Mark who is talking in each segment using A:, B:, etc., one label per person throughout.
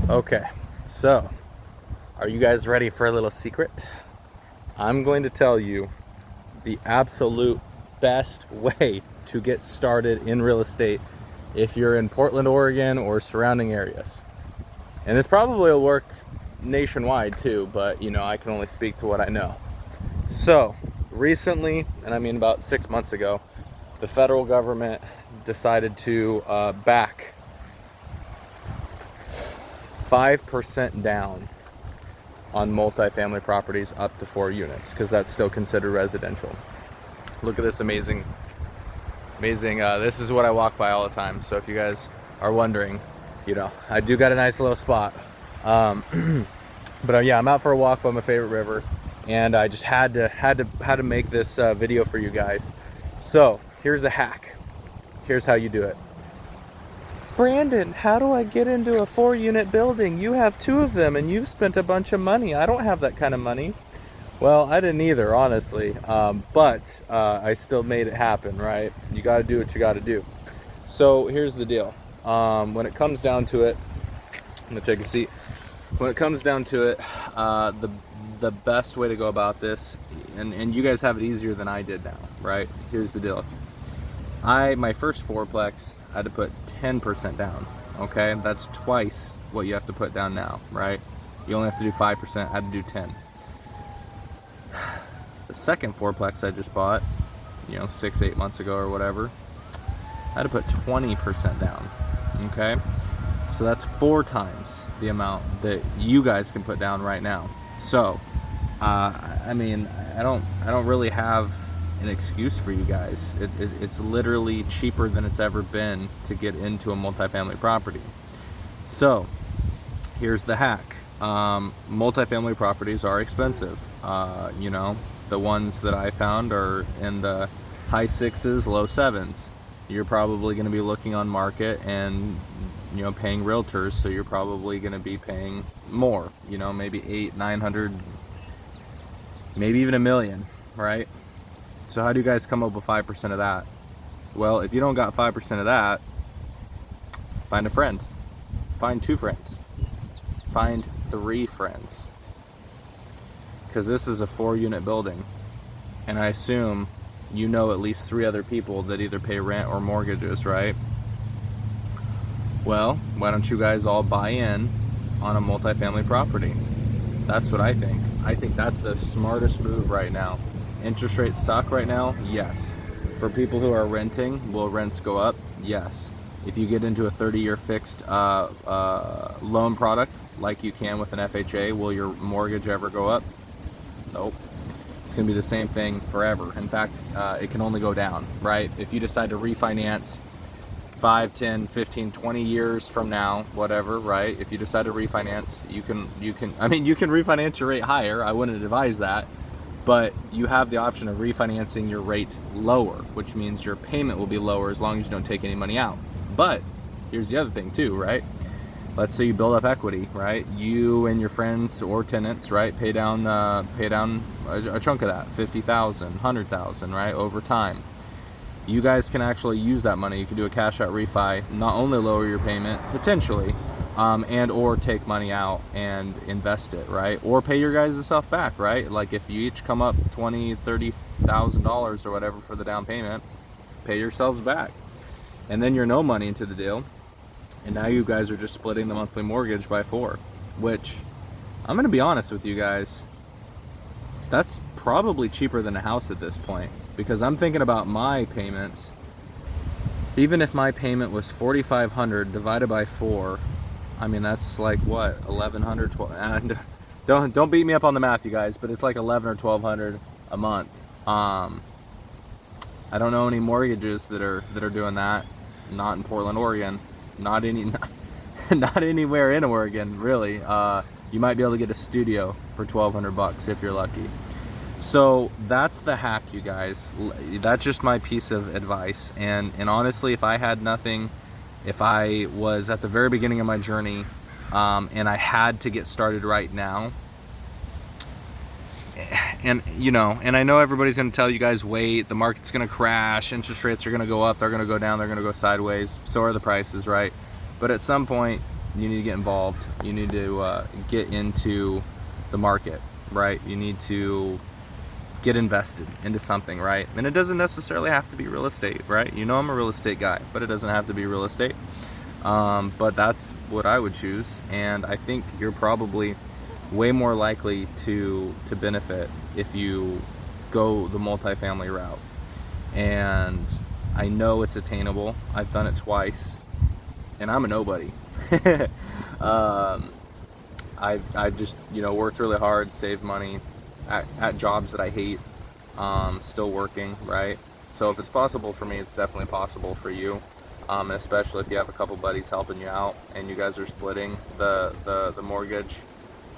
A: Okay, so are you guys ready for a little secret? I'm going to tell you the absolute best way to get started in real estate if you're in Portland, Oregon or surrounding areas. And this probably will work nationwide too, but I can only speak to what I know. So recently, and I mean about 6 months ago, the federal government decided to back 5% down on multifamily properties up to 4 units, because that's still considered residential. Look at this amazing, this is what I walk by all the time. So if you guys are wondering, I do got a nice little spot. But yeah, I'm out for a walk by my favorite river, and I just had to make this video for you guys. So here's a hack. Here's how you do it. Brandon, how do I get into a 4-unit building? You have 2 of them and you've spent a bunch of money. I don't have that kind of money. Well, I didn't either, honestly, but I still made it happen, right? You got to do what you got to do. So here's the deal. When it comes down to it, I'm gonna take a seat. When it comes down to it, the best way to go about this, and you guys have it easier than I did now, right? Here's the deal. My first fourplex, I had to put 10% down. Okay, that's twice what you have to put down now, right? You only have to do 5%. I had to do 10. The second fourplex I just bought, 6-8 months ago or whatever, I had to put 20% down. Okay, so that's 4 times the amount that you guys can put down right now. So, I mean, I don't really have an excuse for you guys. It's literally cheaper than it's ever been to get into a multifamily property. So here's the hack. Multifamily properties are expensive. The ones that I found are in the high 6s, low 7s. You're probably going to be looking on market and paying realtors, so you're probably going to be paying more, maybe 800-900, maybe even $1 million, right? So how do you guys come up with 5% of that? Well, if you don't got 5% of that, find a friend. Find 2 friends. Find 3 friends. Because this is a 4-unit building. And I assume at least 3 other people that either pay rent or mortgages, right? Well, why don't you guys all buy in on a multifamily property? That's what I think. I think that's the smartest move right now. Interest rates suck right now? Yes. For people who are renting, will rents go up? Yes. If you get into a 30-year fixed loan product like you can with an FHA, will your mortgage ever go up? Nope. It's going to be the same thing forever. In fact, it can only go down, right? If you decide to refinance 5, 10, 15, 20 years from now, whatever, right? If you decide to refinance, you can refinance your rate higher. I wouldn't advise that. But you have the option of refinancing your rate lower, which means your payment will be lower as long as you don't take any money out. But here's the other thing too, right? Let's say you build up equity, right? You and your friends or tenants, right, pay down a chunk of that, $50,000, $100,000, right, over time. You guys can actually use that money. You can do a cash out refi, not only lower your payment, potentially, and or take money out and invest it, right? Or pay your guys' stuff back, right? Like if you each come up $20,000-$30,000 or whatever for the down payment, pay yourselves back. And then you're no money into the deal. And now you guys are just splitting the monthly mortgage by 4, which I'm going to be honest with you guys, that's probably cheaper than a house at this point, because I'm thinking about my payments. Even if my payment was $4,500 divided by 4, I mean, that's like what, $1,100, $1,200? Don't beat me up on the math, you guys, but it's like $1,100 or $1,200 a month. I don't know any mortgages that are doing that. Not in Portland, Oregon. Not anywhere in Oregon, really. You might be able to get a studio for $1,200 if you're lucky. So that's the hack, you guys. That's just my piece of advice. And honestly, if I had nothing, if I was at the very beginning of my journey, and I had to get started right now, and I know everybody's going to tell you guys, wait, the market's going to crash, interest rates are going to go up, they're going to go down, they're going to go sideways, so are the prices, right? But at some point, you need to get involved. You need to get into the market, right? You need to get invested into something, right? And it doesn't necessarily have to be real estate, right? You know I'm a real estate guy, but it doesn't have to be real estate. But that's what I would choose, and I think you're probably way more likely to benefit if you go the multifamily route. And I know it's attainable. I've done it twice, and I'm a nobody. I've just worked really hard, saved money at jobs that I hate, still working, right? So if it's possible for me, it's definitely possible for you. Especially if you have a couple buddies helping you out and you guys are splitting the mortgage.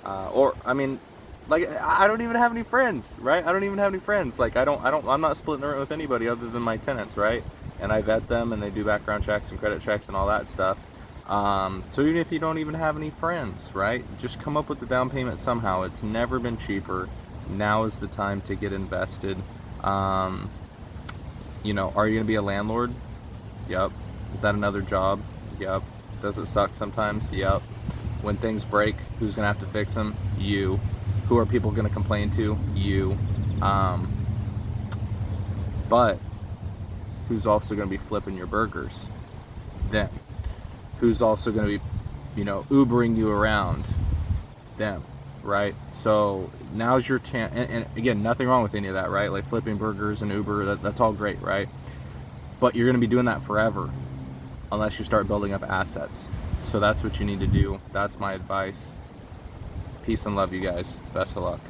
A: Or I mean, like, I don't even have any friends, right? I don't even have any friends. Like, I'm not splitting the rent with anybody other than my tenants, right? And I vet them, and they do background checks and credit checks and all that stuff. So even if you don't even have any friends, right? Just come up with the down payment somehow. It's never been cheaper. Now is the time to get invested. Are you gonna be a landlord? Yep. Is that another job? Yep. Does it suck sometimes? Yep. When things break, who's gonna have to fix them? You. Who are people gonna complain to? You. But who's also gonna be flipping your burgers? Them. Who's also gonna be, Ubering you around? Them. Right? So now's your chance. And again, nothing wrong with any of that, right? Like flipping burgers and Uber, that's all great, right? But you're gonna be doing that forever, unless you start building up assets. So that's what you need to do. That's my advice. Peace and love, you guys. Best of luck.